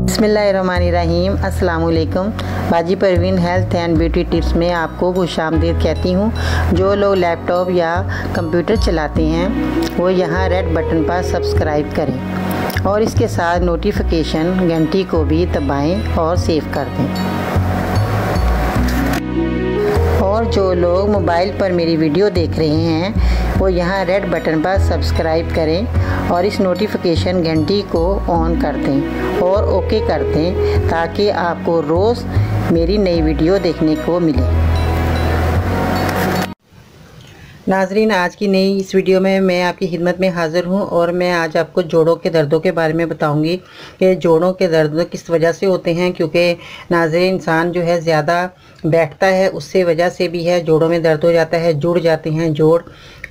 बिस्मिल्लाहिर्रहमानिर्रहीम। अस्सलाम वालेकुम। बाजी Parveen health and beauty tips में आपको खुशामदीद कहती हूँ। जो लोग लैपटॉप या कंप्यूटर चलाते हैं वो यहाँ रेड बटन पर सब्सक्राइब करें और इसके साथ नोटिफिकेशन घंटी को भी दबाएं और सेव कर दें। और जो लोग मोबाइल पर मेरी वीडियो देख रहे हैं वो यहाँ रेड बटन पर सब्सक्राइब करें और इस नोटिफिकेशन घंटी को ऑन कर दें और ओके कर दें ताकि आपको रोज़ मेरी नई वीडियो देखने को मिले। नाजरीन, आज की नई इस वीडियो में मैं आपकी खिदमत में हाज़िर हूँ और मैं आज आपको जोड़ों के दर्दों के बारे में बताऊँगी कि जोड़ों के दर्द किस वजह से होते हैं। क्योंकि नाजरीन, इंसान जो है ज़्यादा बैठता है, उससे वजह से भी है जोड़ों में दर्द हो जाता है, जुड़ जाते हैं जोड़।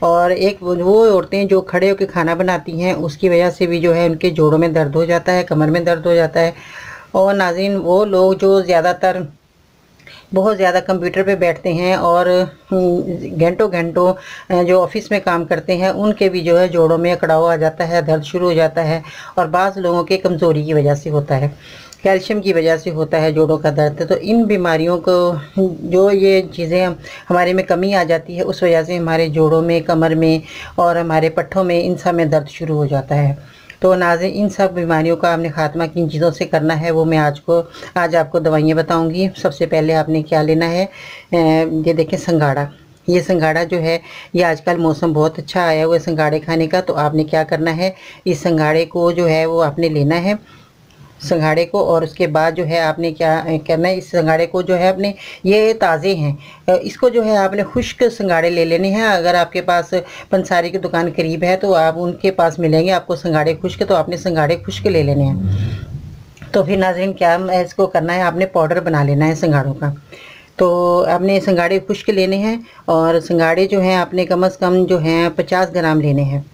और एक वो औरतें जो खड़े होकर खाना बनाती हैं उसकी वजह से भी जो है उनके जोड़ों में दर्द हो जाता है, कमर में दर्द हो जाता है। और नाज़रीन, वो लोग जो ज़्यादातर बहुत ज़्यादा कंप्यूटर पे बैठते हैं और घंटों घंटों जो ऑफिस में काम करते हैं उनके भी जो है जोड़ों में अकड़ाव आ जाता है, दर्द शुरू हो जाता है। और बाज़ लोगों के कमज़ोरी की वजह से होता है, कैल्शियम की वजह से होता है जोड़ों का दर्द। तो इन बीमारियों को जो ये चीज़ें हमारे में कमी आ जाती है उस वजह से हमारे जोड़ों में, कमर में और हमारे पट्ठों में, इन सब में दर्द शुरू हो जाता है। तो नाज़रीन, इन सब बीमारियों का आपने ख़ात्मा किन चीज़ों से करना है वो मैं आज आपको दवाइयाँ बताऊंगी। सबसे पहले आपने क्या लेना है, ये देखें संगाड़ा। ये संगाड़ा जो है ये आजकल मौसम बहुत अच्छा आया हुआ है संगाड़े खाने का। तो आपने क्या करना है, इस संगाड़े को जो है वो आपने लेना है संगाड़े को। और उसके बाद जो है आपने क्या करना है, इस संगाड़े को जो है अपने, ये ताज़े हैं, इसको जो है आपने खुश्क संगाड़े ले लेने हैं। अगर आपके पास पंसारी की दुकान करीब है तो आप उनके पास मिलेंगे आपको संगाड़े खुश्क, तो आपने संगाड़े खुश्क ले लेने हैं। तो फिर नाज़रीन, क्या इसको करना है, आपने पाउडर बना लेना है संगाड़ों का। तो आपने संगाड़े खुश्क लेने हैं और संगाड़े जो हैं आपने कम से कम जो हैं 50 ग्राम लेने हैं।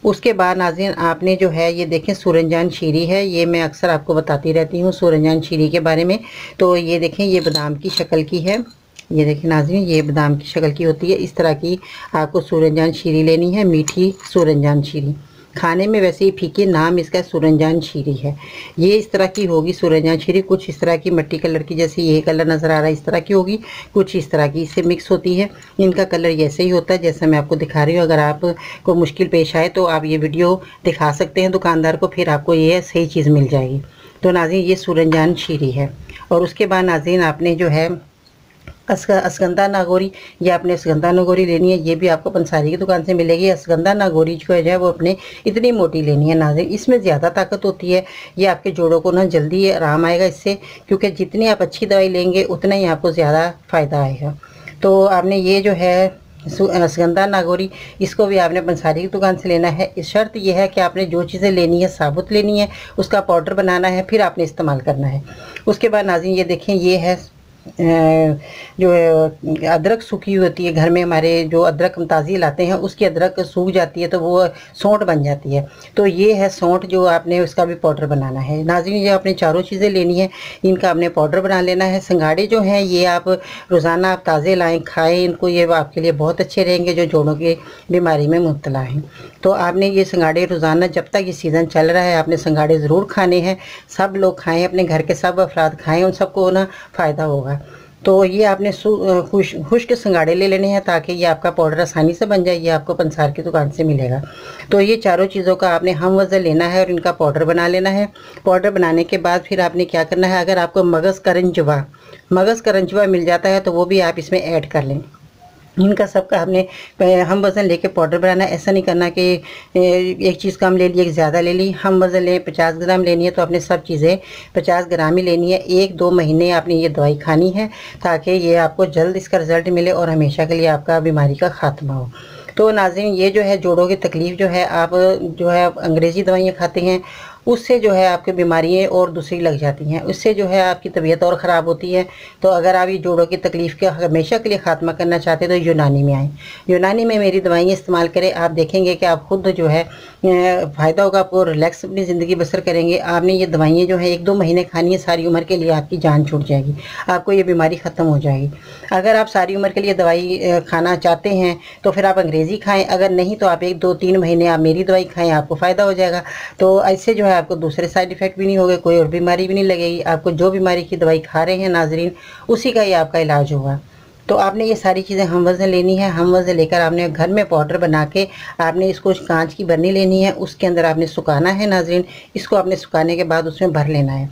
उसके बाद नाज़रीन, आपने जो है ये देखें सूरजजान शीरी है, ये मैं अक्सर आपको बताती रहती हूँ सूरजजान शीरी के बारे में। तो ये देखें, ये बादाम की शक्ल की है। ये देखें नाज़रीन, ये बादाम की शक्ल की होती है। इस तरह की आपको सूरजजान शीरी लेनी है, मीठी सूरजजान शीरी। खाने में वैसे ही फीके, नाम इसका सूरजजान शीरी है। ये इस तरह की होगी सूरजजान शीरी, कुछ इस तरह की मट्टी कलर की, जैसे ये कलर नज़र आ रहा है इस तरह की होगी, कुछ इस तरह की इससे मिक्स होती है। इनका कलर ऐसे ही होता है जैसा मैं आपको दिखा रही हूँ। अगर आपको मुश्किल पेश आए तो आप ये वीडियो दिखा सकते हैं दुकानदार को, फिर आपको ये सही चीज़ मिल जाएगी। तो नाज़रीन, ये सूरजजान शीरी है। और उसके बाद नाज़रीन, आपने जो है असगंधा नागौरी, ये आपने असगंधा नागौरी लेनी है। ये भी आपको पंसारी की दुकान से मिलेगी। असगंधा नागौरी जो है वो अपने इतनी मोटी लेनी है नाज़रीन, इसमें ज़्यादा ताकत होती है। ये आपके जोड़ों को ना जल्दी आराम आएगा इससे, क्योंकि जितनी आप अच्छी दवाई लेंगे उतना ही आपको ज़्यादा फ़ायदा आएगा। तो आपने ये जो है असगंधा नागौरी, इसको भी आपने पंसारी की दुकान से लेना है। शर्त यह है कि आपने जो चीज़ें लेनी है साबुत लेनी है, उसका पाउडर बनाना है, फिर आपने इस्तेमाल करना है। उसके बाद नाज़रीन, ये देखें, ये है जो अदरक सूखी होती है घर में, हमारे जो अदरक हम ताज़ी लाते हैं उसकी अदरक सूख जाती है तो वो सौंठ बन जाती है। तो ये है सौंठ, जो आपने उसका भी पाउडर बनाना है। नाज़रीन, ये आपने चारों चीज़ें लेनी है, इनका आपने पाउडर बना लेना है। संगाड़े जो हैं ये आप रोज़ाना आप ताज़े लाएँ, खाएँ इनको, ये आपके लिए बहुत अच्छे रहेंगे जो जोड़ों की बीमारी में मुब्तला हैं। तो आपने ये संगाड़े रोज़ाना, जब तक ये सीज़न चल रहा है, आपने संगाड़े ज़रूर खाने हैं। सब लोग खाएँ, अपने घर के सब अफराद खाएँ, उन सबको ना फ़ायदा होगा। तो ये आपने खुश्क संगाड़े ले लेने हैं ताकि ये आपका पाउडर आसानी से बन जाए। ये आपको पंसार की दुकान से मिलेगा। तो ये चारों चीज़ों का आपने हम वज़न लेना है और इनका पाउडर बना लेना है। पाउडर बनाने के बाद फिर आपने क्या करना है, अगर आपको मगज़ करंजवा मिल जाता है तो वो भी आप इसमें ऐड कर लें। इनका सबका हमने हम वज़न लेके पाउडर बनाना है। ऐसा नहीं करना कि एक चीज़ कम ले ली, एक ज़्यादा ले ली। हम वज़न लें 50 ग्राम लेनी है तो आपने सब चीज़ें 50 ग्राम ही लेनी है। 1-2 महीने आपने ये दवाई खानी है ताकि ये आपको जल्द इसका रिज़ल्ट मिले और हमेशा के लिए आपका बीमारी का ख़ात्मा हो। तो नाज़रीन, ये जो है जोड़ों की तकलीफ़ जो है, आप जो है अंग्रेज़ी दवाइयाँ खाते हैं उससे जो है आपकी बीमारियाँ और दूसरी लग जाती हैं, उससे जो है आपकी तबीयत और ख़राब होती है। तो अगर आप ये जोड़ों की तकलीफ़ का हमेशा के लिए ख़ात्मा करना चाहते हैं तो यूनानी में आएँ, यूनानी में मेरी दवाइयाँ इस्तेमाल करें। आप देखेंगे कि आप खुद जो है फ़ायदा होगा, आपको रिलैक्स अपनी ज़िंदगी बसर करेंगे। आपने ये दवाइयाँ जो है 1-2 महीने खानी है, सारी उम्र के लिए आपकी जान छूट जाएगी, आपको ये बीमारी ख़त्म हो जाएगी। अगर आप सारी उम्र के लिए दवाई खाना चाहते हैं तो फिर आप अंग्रेज़ी खाएँ, अगर नहीं तो आप 1-2-3 महीने आप मेरी दवाई खाएँ, आपको फ़ायदा हो जाएगा। तो ऐसे जो है आपको दूसरे साइड इफ़ेक्ट भी नहीं होगा, कोई और बीमारी भी नहीं लगेगी। आपको जो बीमारी की दवाई खा रहे हैं नाजरीन, उसी का ही आपका इलाज होगा। तो आपने ये सारी चीज़ें हम वज़न लेनी है। हम वज़न लेकर आपने घर में पाउडर बना के आपने इसको कांच की बरनी लेनी है, उसके अंदर आपने सुखाना है नाजरीन। इसको आपने सुखाने के बाद उसमें भर लेना है।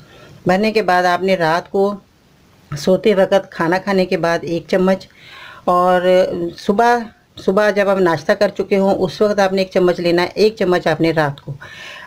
भरने के बाद आपने रात को सोते वक्त खाना खाने के बाद 1 चम्मच, और सुबह जब आप नाश्ता कर चुके हों उस वक्त आपने 1 चम्मच लेना है। 1 चम्मच आपने रात को।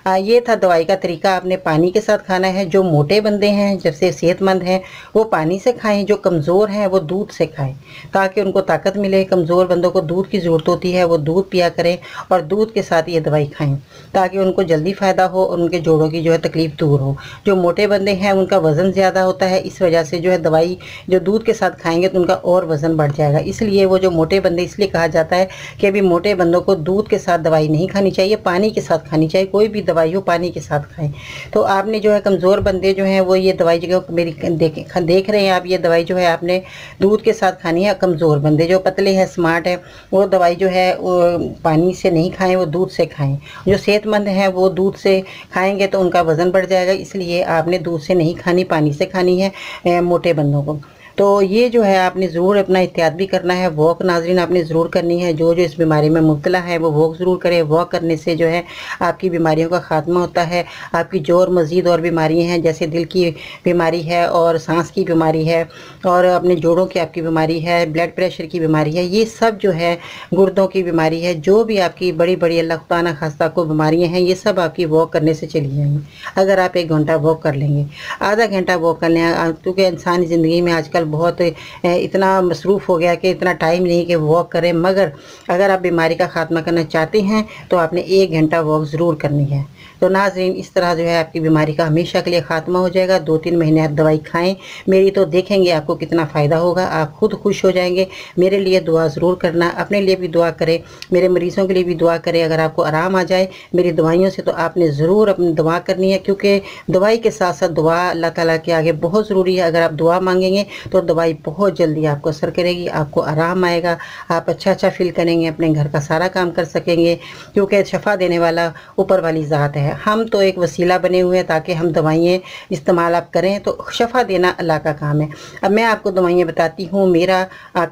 ये था दवाई का तरीका। आपने पानी के साथ खाना है। जो मोटे बंदे हैं, जैसे सेहतमंद हैं, वो पानी से खाएं। जो कमज़ोर हैं वो दूध से खाएं ताकि उनको ताकत मिले। कमज़ोर बंदों को दूध की ज़रूरत होती है, वो दूध पिया करें और दूध के साथ ये दवाई खाएं ताकि उनको जल्दी फ़ायदा हो और उनके जोड़ों की जो है तकलीफ़ दूर हो। जो मोटे बंदे हैं उनका वज़न ज़्यादा होता है, इस वजह से जो है दवाई जो दूध के साथ खाएंगे तो उनका और वज़न बढ़ जाएगा। इसलिए वो जो मोटे बंदे, इसलिए कहा जाता है कि अभी मोटे बंदों को दूध के साथ दवाई नहीं खानी चाहिए, पानी के साथ खानी चाहिए। कोई भी दवाई हो पानी के साथ खाएं। तो आपने जो है कमज़ोर बंदे जो हैं वो ये दवाई जो मेरी देख रहे हैं आप, ये दवाई जो है आपने दूध के साथ खानी है। कमज़ोर बंदे जो पतले हैं, स्मार्ट हैं, वो दवाई जो है वो पानी से नहीं खाएं, वो दूध से खाएं। जो सेहतमंद हैं वो दूध से खाएंगे तो उनका वज़न बढ़ जाएगा, इसलिए आपने दूध से नहीं खानी, पानी से खानी है मोटे बंदों को। तो ये जो है आपने ज़रूर अपना एहतियात भी करना है। वॉक नाज़रीन आपने ज़रूर करनी है। जो इस बीमारी में मुब्तला है वो वॉक ज़रूर करें। वॉक करने से जो है आपकी बीमारियों का ख़ात्मा होता है। आपकी जो और मज़ीद और बीमारियाँ हैं, जैसे दिल की बीमारी है और सांस की बीमारी है और अपने जोड़ों की आपकी बीमारी है, ब्लड प्रेशर की बीमारी है, ये सब जो है गुर्दों की बीमारी है, जो भी आपकी बड़ी बड़ी अल्लाह खुदा ना खास्ता को बीमारियाँ हैं, ये सब आपकी वॉक करने से चली जाएंगी। अगर आप 1 घंटा वॉक कर लेंगे, आधा घंटा वॉक कर लें, क्योंकि इंसानी ज़िंदगी में आजकल बहुत इतना मसरूफ़ हो गया कि इतना टाइम नहीं कि वॉक करें। मगर अगर आप बीमारी का ख़ात्मा करना चाहते हैं तो आपने 1 घंटा वॉक ज़रूर करनी है। तो नाज़रीन इस तरह जो है आपकी बीमारी का हमेशा के लिए ख़ात्मा हो जाएगा। 2-3 महीने आप दवाई खाएं मेरी, तो देखेंगे आपको कितना फ़ायदा होगा। आप खुद खुश हो जाएंगे। मेरे लिए दुआ ज़रूर करना, अपने लिए भी दुआ करें, मेरे मरीज़ों के लिए भी दुआ करें। अगर आपको आराम आ जाए मेरी दवाइयों से तो आपने ज़रूर अपनी दुआ करनी है, क्योंकि दवाई के साथ साथ दुआ अल्लाह ताला के आगे बहुत ज़रूरी है। अगर आप दुआ मांगेंगे तो दवाई बहुत जल्दी आपको असर करेगी, आपको आराम आएगा, आप अच्छा फ़ील करेंगे, अपने घर का सारा काम कर सकेंगे, क्योंकि शफ़ा देने वाला ऊपर वाली ज़ात है। हम तो एक वसीला बने हुए हैं ताकि हम दवाइयाँ इस्तेमाल आप करें, तो शफ़ा देना अल्लाह का काम है। अब मैं आपको दवाइयाँ बताती हूँ, मेरा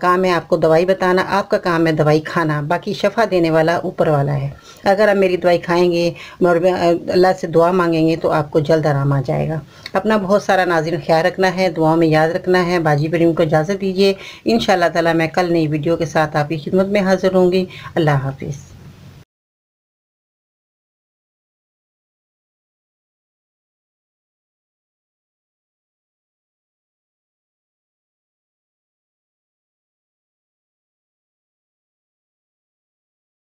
काम है आपको दवाई बताना, आपका काम है दवाई खाना, बाकी शफ़ा देने वाला ऊपर वाला है। अगर आप मेरी दवाई खाएंगे और अल्लाह से दुआ मांगेंगे तो आपको जल्द आराम आ जाएगा। अपना बहुत सारा नाज़रीन ख्याल रखना है, दुआओं में याद रखना है। बाजी बरीम को इजाज़त दीजिए। इंशाअल्लाह ताला मैं कल नई वीडियो के साथ आपकी खिदमत में हाज़िर होंगी। अल्लाह हाफ़िज़।